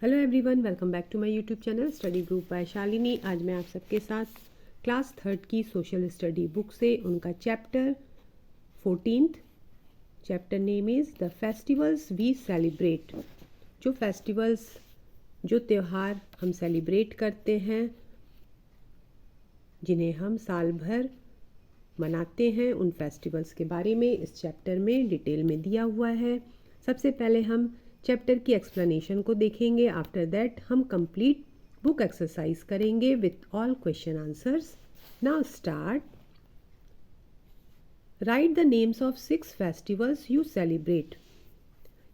Hello everyone, welcome back to my YouTube channel study group by Shalini. आज मैं आप सबके साथ क्लास थर्ड की सोशल स्टडी बुक से उनका chapter 14th chapter name is the festivals we celebrate. जो त्यौहार हम सेलिब्रेट करते हैं, जिन्हें हम साल भर मनाते हैं, उन फेस्टिवल्स के बारे में इस चैप्टर में डिटेल में दिया हुआ है। सबसे पहले हम चैप्टर की एक्सप्लेनेशन को देखेंगे। आफ्टर दैट हम कंप्लीट बुक एक्सरसाइज करेंगे with all question answers. Now start. Right the names of 6 festivals you celebrate.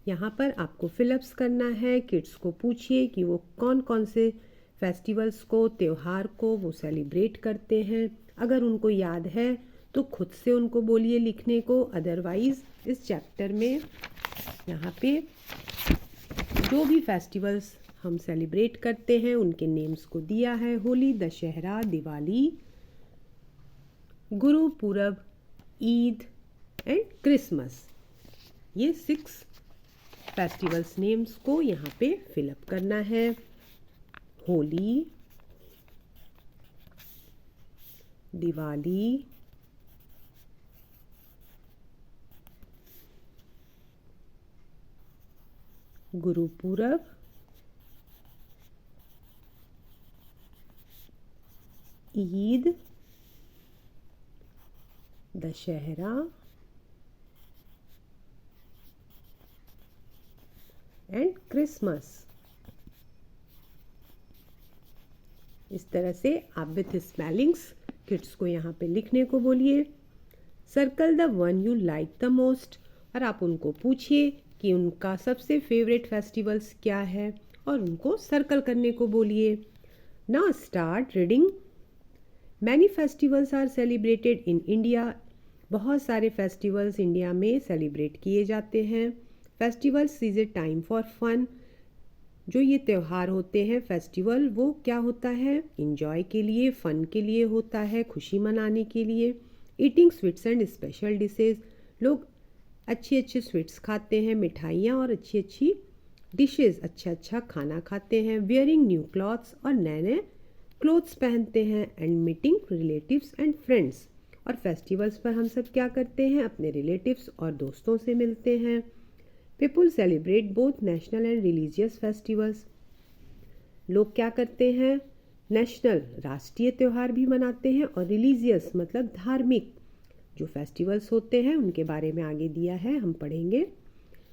यहाँ पर आपको फिलअप्स करना है। किड्स को पूछिए कि वो कौन कौन से फेस्टिवल्स को, त्यौहार को वो सेलिब्रेट करते हैं। अगर उनको याद है तो खुद से उनको बोलिए लिखने को। अदरवाइज इस चैप्टर में यहाँ पे जो भी फेस्टिवल्स हम सेलिब्रेट करते हैं उनके नेम्स को दिया है। होली, दशहरा, दिवाली, गुरु पूरब, ईद एंड क्रिसमस। ये 6 फेस्टिवल्स नेम्स को यहाँ पे फिलअप करना है। Holi, Diwali, Gurpurab, Eid, Dussehra and Christmas. इस तरह से आप विथ स्पेलिंग्स किड्स को यहाँ पे लिखने को बोलिए। Circle the one you like the most. और आप उनको पूछिए कि उनका सबसे फेवरेट फेस्टिवल्स क्या है और उनको सर्कल करने को बोलिए। Now start reading. Many festivals are celebrated in India. बहुत सारे फेस्टिवल्स इंडिया में सेलिब्रेट किए जाते हैं। Festivals is a time for fun. जो ये त्यौहार होते हैं, फेस्टिवल, वो क्या होता है? इंजॉय के लिए, फन के लिए होता है, खुशी मनाने के लिए। Eating sweets and special dishes. लोग अच्छे अच्छे स्वीट्स खाते हैं, मिठाइयाँ और अच्छी अच्छी डिशेज, अच्छा अच्छा खाना खाते हैं। वेयरिंग न्यू क्लॉथ्स, और नए नए क्लोथ्स पहनते हैं। And meeting relatives and friends. और फेस्टिवल्स पर हम सब क्या करते हैं? अपने रिलेटिव्स और दोस्तों से मिलते हैं। People celebrate both national and religious festivals. लोग क्या करते हैं? नेशनल, राष्ट्रीय त्यौहार भी मनाते हैं, और रिलीजियस मतलब धार्मिक जो फेस्टिवल्स होते हैं उनके बारे में आगे दिया है, हम पढ़ेंगे।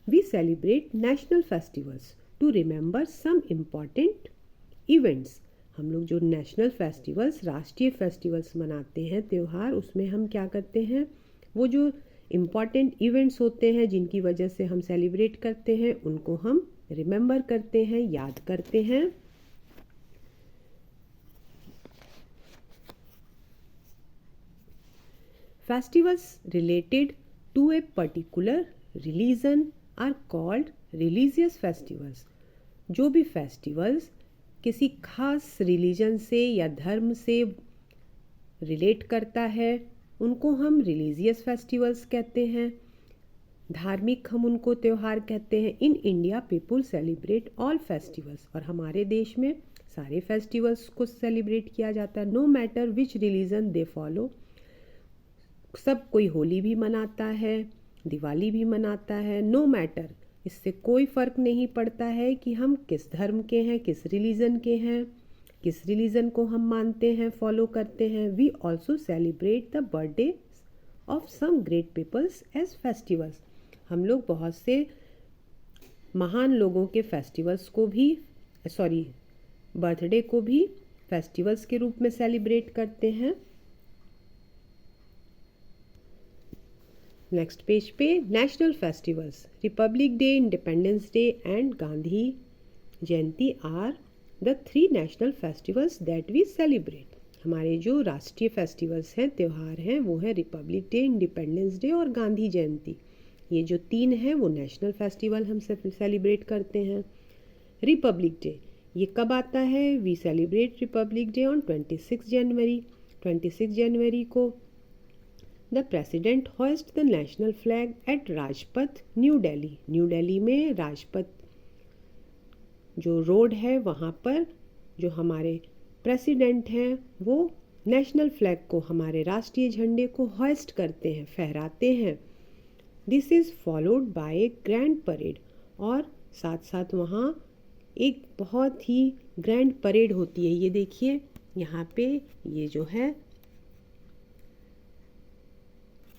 We celebrate national festivals to remember some important events. हम लोग जो नेशनल फेस्टिवल्स, राष्ट्रीय फेस्टिवल्स मनाते हैं, त्यौहार, उसमें हम क्या करते हैं? वो जो इम्पॉर्टेंट इवेंट्स होते हैं जिनकी वजह से हम सेलिब्रेट करते हैं, उनको हम रिमेंबर करते हैं, याद करते हैं। Festivals related to a particular religion are called religious festivals. जो भी फेस्टिवल्स किसी खास रिलीजन से या धर्म से रिलेट करता है उनको हम रिलीजियस फेस्टिवल्स कहते हैं। धार्मिक हम उनको त्यौहार कहते हैं। In India people celebrate all festivals. और हमारे देश में सारे फेस्टिवल्स को सेलिब्रेट किया जाता है। No matter which religion they follow. सब कोई होली भी मनाता है, दिवाली भी मनाता है। नो मैटर, इससे कोई फ़र्क नहीं पड़ता है कि हम किस धर्म के हैं, किस रिलीजन के हैं, किस रिलीजन को हम मानते हैं, फॉलो करते हैं। We also celebrate the birthday of some great peoples as festivals. हम लोग बहुत से महान लोगों के फेस्टिवल्स को भी, बर्थडे को भी फेस्टिवल्स के रूप में सेलिब्रेट करते हैं। नेक्स्ट पेज पे national festivals. Republic Day, Independence Day and Gandhi Jayanti are the 3 national festivals that we celebrate. हमारे जो राष्ट्रीय फेस्टिवल्स हैं, त्यौहार हैं, वो है रिपब्लिक डे, इंडिपेंडेंस डे और गांधी जयंती। ये जो 3 हैं वो नेशनल फेस्टिवल हम सेलिब्रेट करते हैं। रिपब्लिक डे ये कब आता है? We celebrate Republic Day on 26 January. 26 जनवरी को the president hoist the national flag at Rajpath, New Delhi. New Delhi में राजपथ जो रोड है वहाँ पर जो हमारे प्रेसिडेंट हैं वो नेशनल फ्लैग को, हमारे राष्ट्रीय झंडे को होइस्ट करते हैं, फहराते हैं। This is followed by A grand parade, और साथ साथ वहाँ एक बहुत ही ग्रैंड परेड होती है। ये देखिए यहाँ पे ये जो है,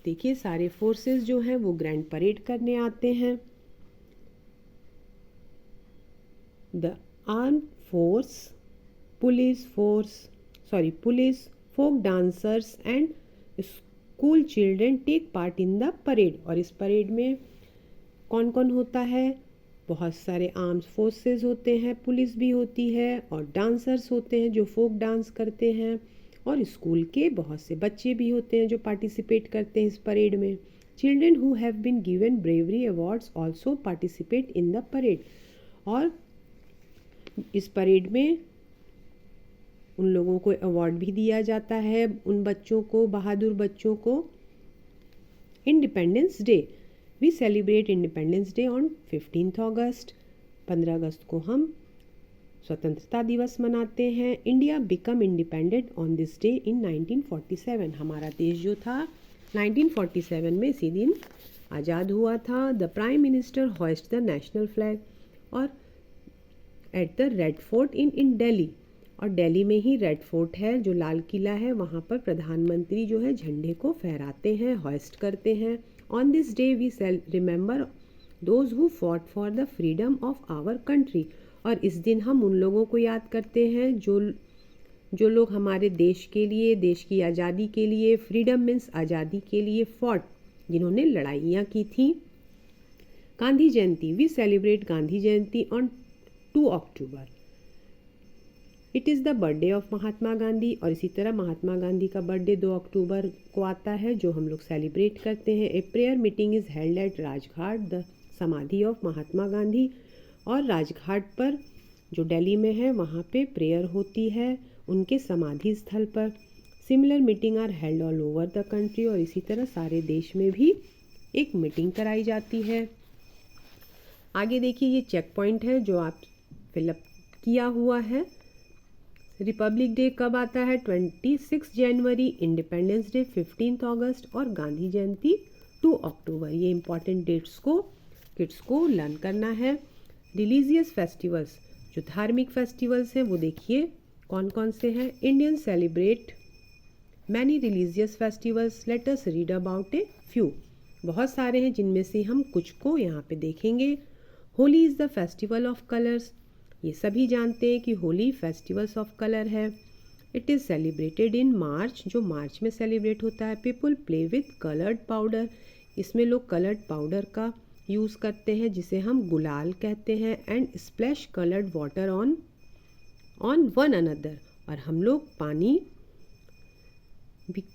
देखिए सारे फोर्सेस जो हैं वो ग्रैंड परेड करने आते हैं। The arm force, police, folk dancers and school children take part in the parade. और इस परेड में कौन कौन होता है? बहुत सारे आर्म्स फोर्सेस होते हैं, पुलिस भी होती है और डांसर्स होते हैं जो फोक डांस करते हैं, और स्कूल के बहुत से बच्चे भी होते हैं जो पार्टिसिपेट करते हैं इस परेड में। Children who have been given bravery awards also participate in the parade. और इस परेड में उन लोगों को अवार्ड भी दिया जाता है, उन बच्चों को, बहादुर बच्चों को। Independence Day, we celebrate Independence Day on 15 August. 15 अगस्त को हम स्वतंत्रता दिवस मनाते हैं। India become independent on this day in 1947। हमारा देश जो था 1947 में इसी दिन आज़ाद हुआ था। The prime minister hoist the national flag और एट द रेड फोर्ट इन दिल्ली, और दिल्ली में ही रेड फोर्ट है जो लाल किला है, वहाँ पर प्रधानमंत्री जो है झंडे को फहराते हैं, होइस्ट करते हैं। On this day we remember those who fought for the freedom of our country. और इस दिन हम उन लोगों को याद करते हैं जो लोग हमारे देश के लिए, देश की आज़ादी के लिए, फ्रीडम मीन्स आज़ादी के लिए फॉट, जिन्होंने लड़ाइयाँ की थी। Gandhi Jayanti, we celebrate Gandhi Jayanti on 2 October. It is the birthday of Mahatma Gandhi, और इसी तरह महात्मा गांधी का बर्थडे 2 अक्टूबर को आता है जो हम लोग सेलिब्रेट करते हैं। A prayer meeting is held at Rajghat, the समाधि ऑफ महात्मा गांधी। और राजघाट पर जो दिल्ली में है वहाँ पे प्रेयर होती है उनके समाधि स्थल पर। Similar meeting are held all over the country, और इसी तरह सारे देश में भी एक मीटिंग कराई जाती है। आगे देखिए ये चेक पॉइंट है जो आप फिलअप किया हुआ है। रिपब्लिक डे कब आता है? 26 जनवरी, इंडिपेंडेंस डे 15 अगस्त और गांधी जयंती 2 अक्टूबर। ये इंपॉर्टेंट डेट्स को किड्स को लर्न करना है। रिलीजियस फेस्टिवल्स, जो धार्मिक फेस्टिवल्स हैं वो देखिए कौन कौन से हैं। Indian celebrate many religious festivals, let us read about a few. बहुत सारे हैं जिनमें से हम कुछ को यहाँ पे देखेंगे। Holi is the festival of colours, ये सभी जानते हैं कि होली फेस्टिवल्स ऑफ कलर है। इट इज़ सेलिब्रेटेड इन मार्च, जो मार्च में सेलिब्रेट होता है। People play with coloured powder, इसमें लोग कलर्ड पाउडर का यूज़ करते हैं जिसे हम गुलाल कहते हैं। And splash coloured water on one another, और हम लोग पानी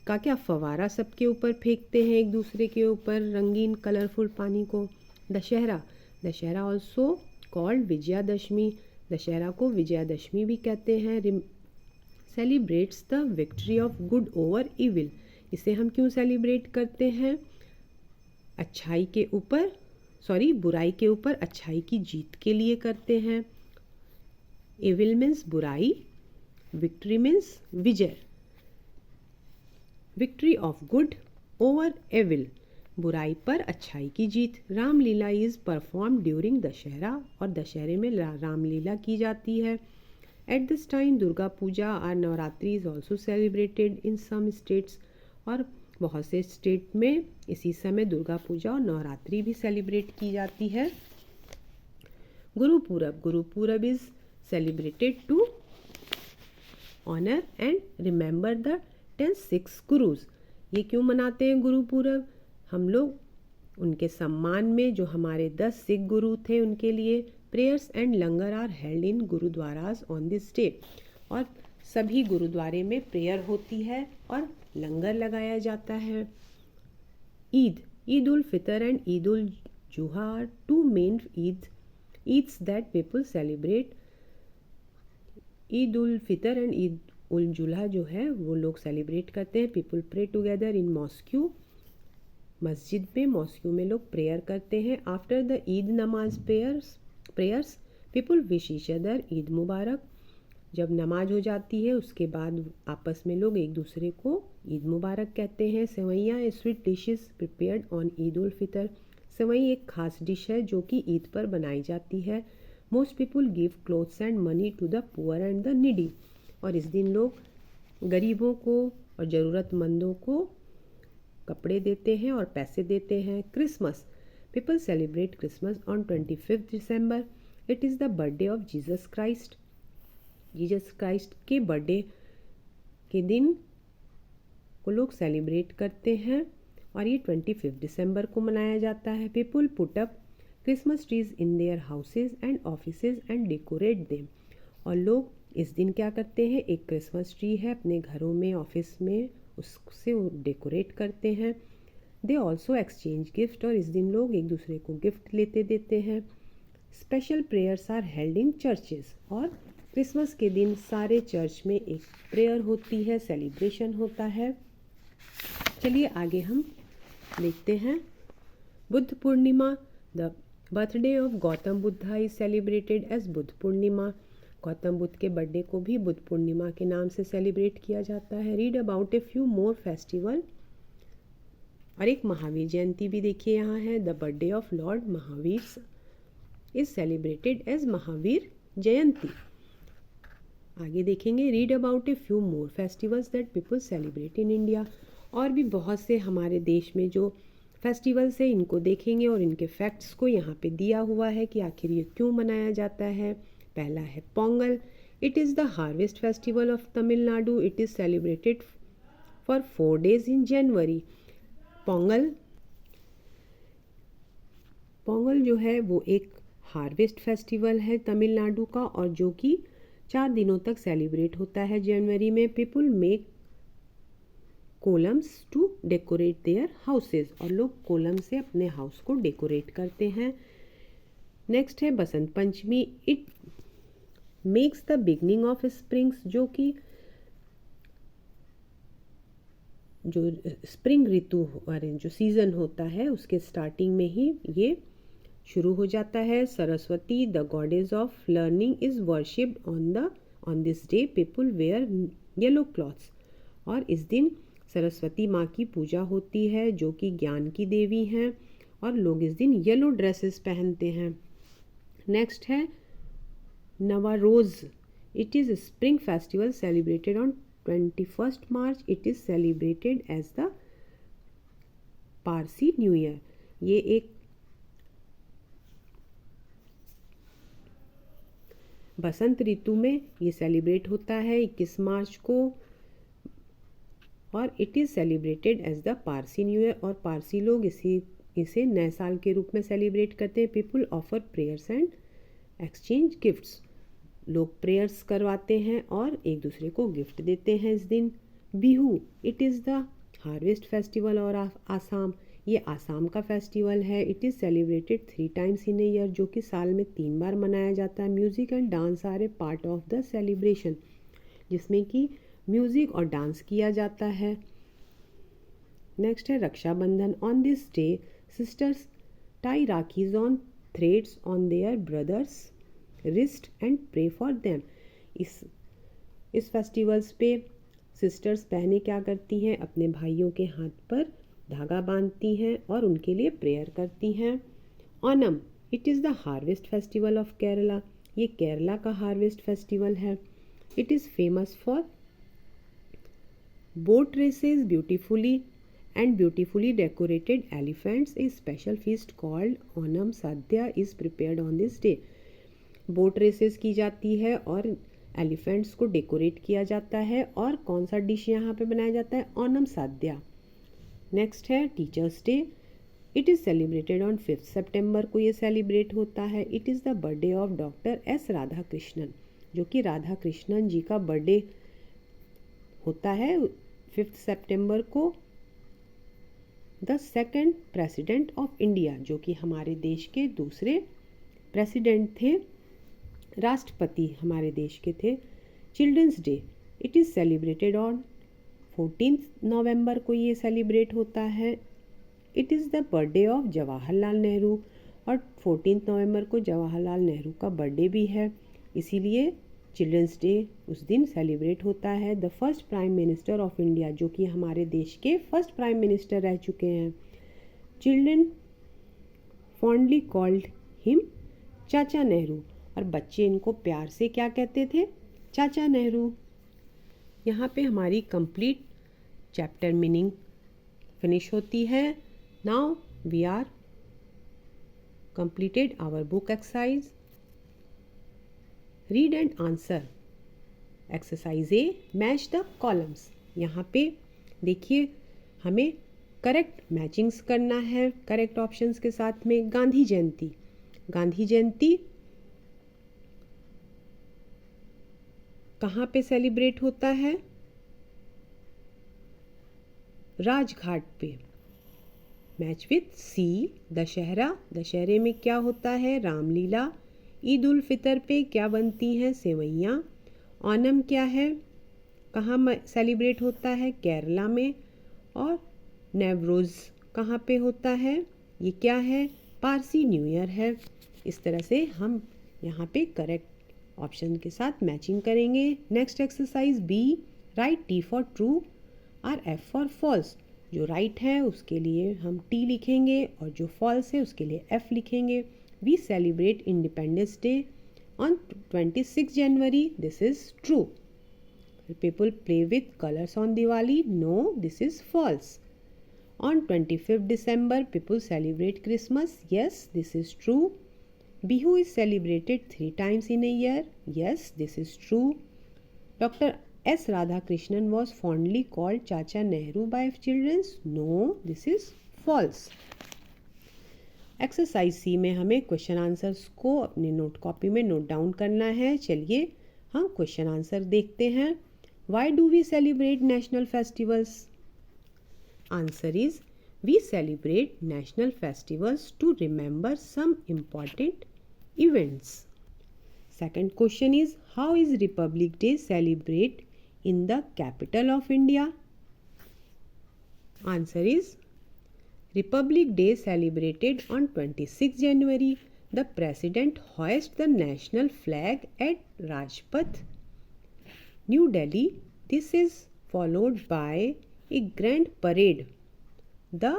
का क्या फवारा सबके ऊपर फेंकते हैं, एक दूसरे के ऊपर रंगीन कलरफुल पानी को। दशहरा ऑल्सो कॉल्ड विजयादशमी, दशहरा को विजयादशमी भी कहते हैं। Celebrates the victory of good over evil, इसे हम क्यों सेलिब्रेट करते हैं? बुराई के ऊपर अच्छाई की जीत के लिए करते हैं। एविल मीन्स बुराई, विक्ट्री मीन्स विजय। Victory of good over evil, बुराई पर अच्छाई की जीत। Ramlila is perform during Dussehra, और दशहरे में रामलीला की जाती है। At this time Durga Puja और Navratri is also celebrated in some states, और बहुत से स्टेट में इसी समय दुर्गा पूजा और नवरात्रि भी सेलिब्रेट की जाती है। Gurpurab is celebrated to honour and remember the 10 Sikh gurus. ये क्यों मनाते हैं गुरुपूरब? हम लोग उनके सम्मान में, जो हमारे 10 सिख गुरु थे, उनके लिए prayers and langar are held in gurdwaras on this day, और सभी गुरुद्वारे में प्रेयर होती है और लंगर लगाया जाता है। Eid ul Fitr and Eid ul Zuha are 2 main Eids that people celebrate. Eid ul Fitr and Eid ul Zuha जो है वो लोग सेलिब्रेट करते हैं। People pray together in mosque, मस्जिद में, मॉस्क्यू में लोग प्रेयर करते हैं। After the Eid namaz prayers people wish each other Eid Mubarak. जब नमाज हो जाती है उसके बाद आपस में लोग एक दूसरे को ईद मुबारक कहते हैं। Sewaiyan a sweet dishes prepared on Eid ul Fitr. सेवई एक खास डिश है जो कि ईद पर बनाई जाती है। Most people give clothes and money to the poor and the needy. और इस दिन लोग गरीबों को और ज़रूरतमंदों को कपड़े देते हैं और पैसे देते हैं। Christmas, people celebrate Christmas on 25 December. It is the birthday of Jesus Christ. Jesus Christ के बर्थडे के दिन को लोग सेलिब्रेट करते हैं और ये 25 दिसंबर को मनाया जाता है। People put up Christmas trees in their houses and offices and decorate them. और लोग इस दिन क्या करते हैं, एक क्रिसमस ट्री है अपने घरों में, ऑफिस में, उससे डेकोरेट करते हैं। They also exchange gift. और इस दिन लोग एक दूसरे को गिफ्ट लेते देते हैं। Special prayers are held in churches. और क्रिसमस के दिन सारे चर्च में एक प्रेयर होती है, सेलिब्रेशन होता है। चलिए आगे हम देखते हैं। Buddh Purnima, the birthday of Gautam Buddha is celebrated as Buddh Purnima. Gautam Buddh के बर्थडे को भी बुद्ध पूर्णिमा के नाम से सेलिब्रेट किया जाता है। Read about a few more festival. और एक महावीर जयंती भी देखिए यहाँ है। The birthday of lord Mahavir is celebrated as Mahavir Jayanti. आगे देखेंगे। Read about a few more festivals that people celebrate in India. और भी बहुत से हमारे देश में जो फेस्टिवल्स है इनको देखेंगे और इनके फैक्ट्स को यहाँ पे दिया हुआ है कि आखिर ये क्यों मनाया जाता है। पहला है Pongal. It is the harvest festival of Tamil Nadu. It is celebrated for 4 days इन जनवरी। पोंगल जो है वो एक हार्वेस्ट फेस्टिवल है तमिलनाडु का और जो कि 4 दिनों तक सेलिब्रेट होता है जनवरी में। People make kolams to decorate their houses. और लोग कोलम से अपने हाउस को डेकोरेट करते हैं। नेक्स्ट है Basant Panchami. It makes the beginning of springs. जो स्प्रिंग ऋतु जो सीज़न होता है उसके स्टार्टिंग में ही ये शुरू हो जाता है। Saraswati, the goddess of learning, is worshipped on this day. People wear yellow clothes. और इस दिन सरस्वती माँ की पूजा होती है जो कि ज्ञान की देवी हैं और लोग इस दिन येलो ड्रेसेस पहनते हैं। नेक्स्ट है Navroz. It is spring festival celebrated on 21 March. It is celebrated as the Parsi new year. ये एक बसंत ऋतु में ये सेलिब्रेट होता है 21 मार्च को और it is celebrated as the Parsi new year. और पारसी लोग इसे नए साल के रूप में सेलिब्रेट करते हैं। People offer prayers and exchange gifts. लोग प्रेयर्स करवाते हैं और एक दूसरे को गिफ्ट देते हैं इस दिन। Bihu, it is the harvest festival और आसाम। ये आसाम का फेस्टिवल है। It is celebrated 3 times in a year. जो कि साल में 3 बार मनाया जाता है। Music and dance are a part of the celebration. जिसमें कि म्यूज़िक और डांस किया जाता है। नेक्स्ट है Rakshabandhan. On this day sisters tie rakhis on threads on their brothers wrist and pray for them. इस फेस्टिवल्स पे सिस्टर्स बहनें क्या करती हैं, अपने भाइयों के हाथ पर धागा बांधती हैं और उनके लिए प्रेयर करती हैं। Onam, it is the harvest festival of Kerala. ये केरला का हार्वेस्ट फेस्टिवल है। It is famous for boat races, beautifully decorated elephants. A special feast called Onam Sadhya is prepared on this day. Boat races की जाती है और elephants को decorate किया जाता है। और कौन सा डिश यहाँ पे बनाया जाता है, ओनम साद्या। नेक्स्ट है teachers day. It is celebrated on 5 सितंबर को ये सेलिब्रेट होता है। It is the birthday of doctor S Radha Krishnan, जो कि राधा कृष्णन जी का बर्थडे होता है 5 सितंबर को। The second president of India, जो कि हमारे देश के दूसरे प्रेसिडेंट थे, राष्ट्रपति हमारे देश के थे। Children's Day, it is celebrated on 14 November को ये सेलिब्रेट होता है। It is the birthday of Jawaharlal Nehru और 14 नवंबर को जवाहरलाल नेहरू का बर्थडे भी है, इसीलिए चिल्ड्रंस डे उस दिन सेलिब्रेट होता है। The first prime minister of India, जो कि हमारे देश के फर्स्ट प्राइम मिनिस्टर रह चुके हैं, चिल्ड्रन फॉन्डली कॉल्ड हिम चाचा नेहरू, और बच्चे इनको प्यार से क्या कहते थे? चाचा नेहरू। यहाँ पे हमारी कंप्लीट चैप्टर मीनिंग फिनिश होती है। Now we are completed our book exercise. Read and answer. Exercise A, match the columns. यहाँ पे देखिए हमें करेक्ट मैचिंग्स करना है करेक्ट ऑप्शंस के साथ में। गांधी जयंती, गांधी जयंती कहाँ पे सेलिब्रेट होता है? राजघाट पे। मैच विथ सी, दशहरा, दशहरे में क्या होता है? रामलीला। ईद उल फितर पे क्या बनती हैं? सेवैयाँ। ओनम क्या है? कहाँ सेलिब्रेट होता है? केरला में। और नेवरोज़ कहाँ पे होता है? ये क्या है? पारसी न्यू ईयर है। इस तरह से हम यहाँ पे करेक्ट ऑप्शन के साथ मैचिंग करेंगे। Next exercise B, write T for true और एफ फॉर फॉल्स। जो राइट है उसके लिए हम टी लिखेंगे और जो फॉल्स है उसके लिए एफ लिखेंगे। We celebrate Independence Day on 26 January, this is true. People play with colours on Diwali, no, this is false. On 25 December people celebrate Christmas, yes, this is true. Bihu is celebrated 3 times in a year, yes, this is true. Dr. S. Radhakrishnan was fondly called Chacha Nehru by children. No, this is false. Exercise C में हमें question answers को अपने note copy में note down करना है। चलिए हम question answer देखते हैं। Why do we celebrate national festivals? Answer is, we celebrate national festivals to remember some important events. Second question is, how is Republic Day celebrated in the capital of India? Answer is, Republic Day celebrated on 26 January. The President hoists the national flag at Rajpath, New Delhi. This is followed by a grand parade. The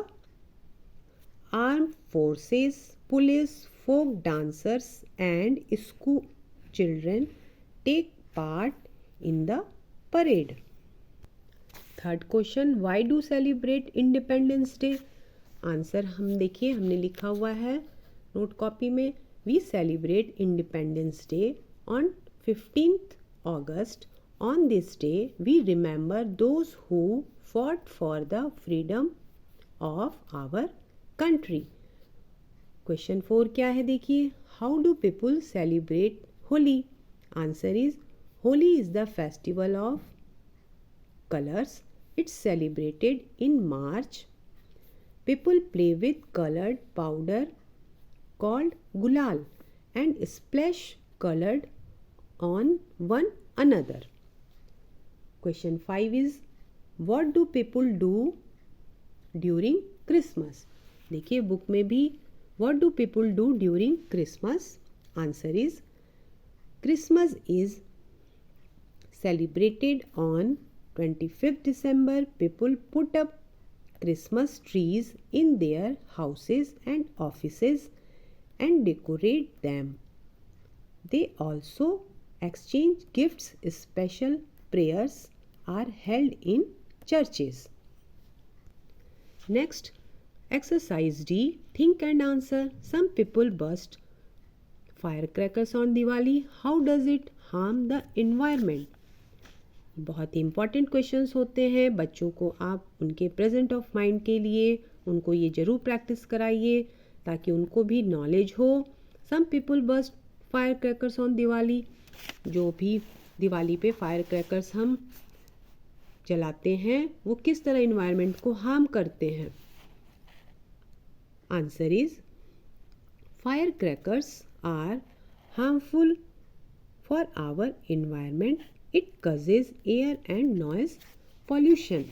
armed forces, police, folk dancers and school children take part in the parade. Third question, why do celebrate Independence Day? Answer हम देखिए, हमने लिखा हुआ है note copy में। We celebrate Independence Day on 15th August. On this day, we remember those who fought for the freedom of our country. Question 4 क्या है देखिए, how do people celebrate Holi? Answer is, Holi is the festival of colors. It's celebrated in March. People play with colored powder called gulal and splash colored on one another. Question 5 is, what do people do during Christmas? देखिए book में भी what do people do during Christmas? Answer is, Christmas is celebrated on 25th December. People put up Christmas trees in their houses and offices and decorate them. They also exchange gifts. Special prayers are held in churches. Next, exercise D, think and answer. Some people burst firecrackers on Diwali. How does it harm the environment? बहुत ही important questions होते हैं। बच्चों को आप उनके present of mind के लिए उनको ये ज़रूर प्रैक्टिस कराइए ताकि उनको भी नॉलेज हो। Some people burst fire crackers on Diwali. जो भी दिवाली पे फायर क्रैकर्स हम जलाते हैं वो किस तरह इन्वायरमेंट को हार्म करते हैं? Answer is, fire crackers are harmful for our environment. It causes air and noise pollution.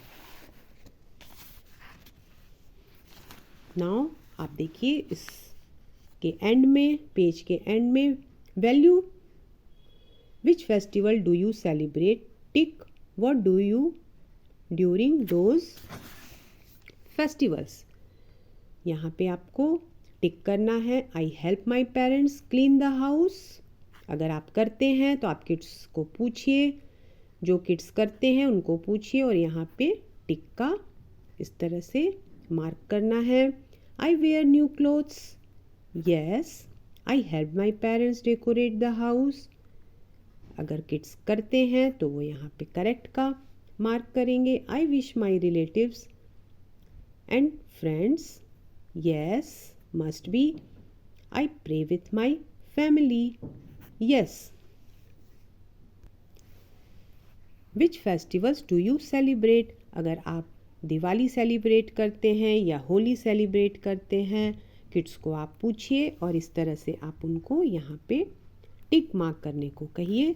Now आप देखिए इस के एंड में, पेज के एंड में value which festival do you celebrate, tick what do you during those festivals. यहाँ पे आपको टिक करना है आई help my parents clean the house. अगर आप करते हैं तो आप किड्स को पूछिए, जो किड्स करते हैं उनको पूछिए और यहाँ पे टिक का इस तरह से मार्क करना है। I wear new clothes, yes. I help my parents decorate the house. अगर किड्स करते हैं तो वो यहाँ पे करेक्ट का मार्क करेंगे। I wish my relatives and friends, yes must be. I pray with my family, yes. Which festivals do you celebrate. अगर आप दिवाली सेलिब्रेट करते हैं या होली सेलिब्रेट करते हैं, किड्स को आप पूछिए और इस तरह से आप उनको यहाँ पे टिक मार्क करने को कहिए।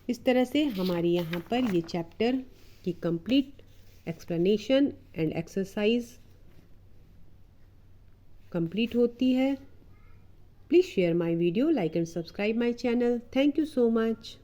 इस तरह से हमारी यहाँ पर ये चैप्टर की complete explanation and exercise complete होती है। Please share my video, like and subscribe my channel. Thank you so much.